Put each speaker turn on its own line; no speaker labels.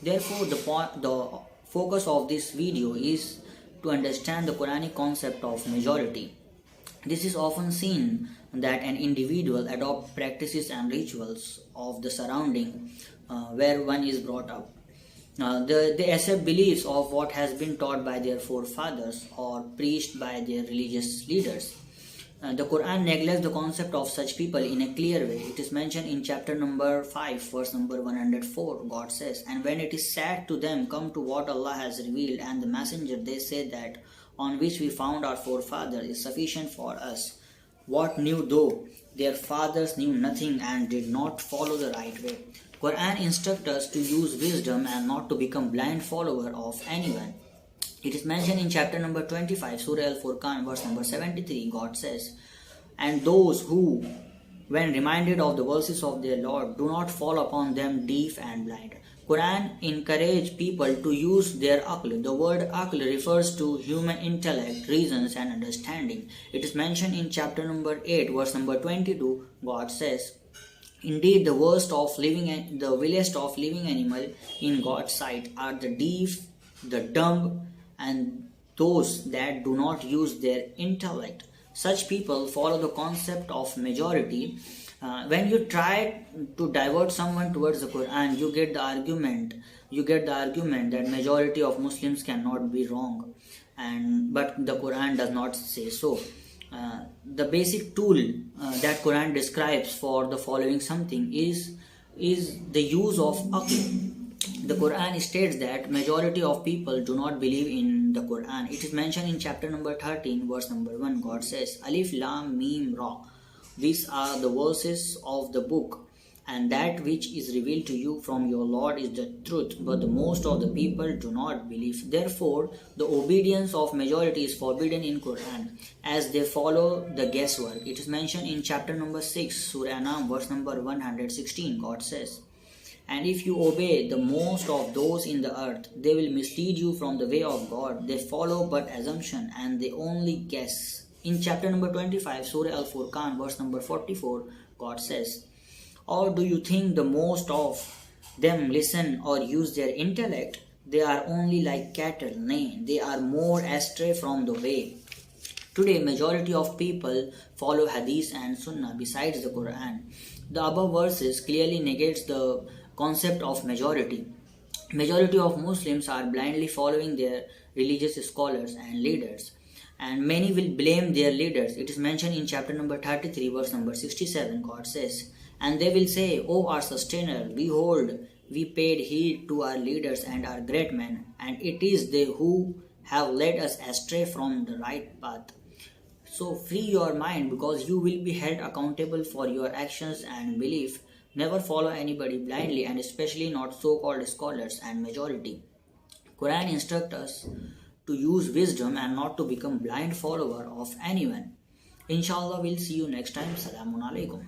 Therefore, the focus of this video is to understand the Quranic concept of majority. This is often seen that an individual adopt practices and rituals of the surrounding where one is brought up. They accept beliefs of what has been taught by their forefathers or preached by their religious leaders. The Quran neglects the concept of such people in a clear way. It is mentioned in chapter number 5, verse number 104. God says, "And when it is said to them, come to what Allah has revealed, and the messenger, they say that on which we found our forefathers is sufficient for us. What knew though? Their fathers knew nothing and did not follow the right way." Quran instructs us to use wisdom and not to become blind follower of anyone. It is mentioned in chapter number 25, Surah Al-Furqan, verse number 73. God says, "And those who, when reminded of the verses of their Lord, do not fall upon them deaf and blind." Quran encourages people to use their aql. The word aql refers to human intellect, reasons and understanding. It is mentioned in chapter number 8, verse number 22. God says, "Indeed, the willest of living animal in God's sight are the deaf, the dumb, and those that do not use their intellect." Such people follow the concept of majority. When you try to divert someone towards the Quran, you get the argument that majority of Muslims cannot be wrong, but the Quran does not say so. The basic tool that Quran describes for the following something is the use of aql. The Quran states that majority of people do not believe in the Quran. It is mentioned in chapter number 13, verse number 1. God says, "Alif Lam Mim Ra. These are the verses of the book, and that which is revealed to you from your Lord is the truth, but the most of the people do not believe." Therefore, the obedience of majority is forbidden in Quran, as they follow the guesswork. It is mentioned in chapter number 6, Surah Anam, verse number 116. God says, "And if you obey the most of those in the earth, they will mislead you from the way of God. They follow but assumption, and they only guess." In chapter number 25, Surah Al-Furqan, verse number 44, God says, "Or do you think the most of them listen or use their intellect? They are only like cattle, nay, they are more astray from the way." Today, majority of people follow Hadith and Sunnah besides the Quran. The above verses clearly negates the concept of majority. Majority of Muslims are blindly following their religious scholars and leaders, and many will blame their leaders. It is mentioned in chapter number 33, verse number 67. God says, "And they will say, O our sustainer, behold, we paid heed to our leaders and our great men, and it is they who have led us astray from the right path." So free your mind, because you will be held accountable for your actions and belief. Never follow anybody blindly, and especially not so-called scholars and majority. Quran instructs us to use wisdom and not to become blind follower of anyone. Inshallah, we'll see you next time. Assalamu alaikum.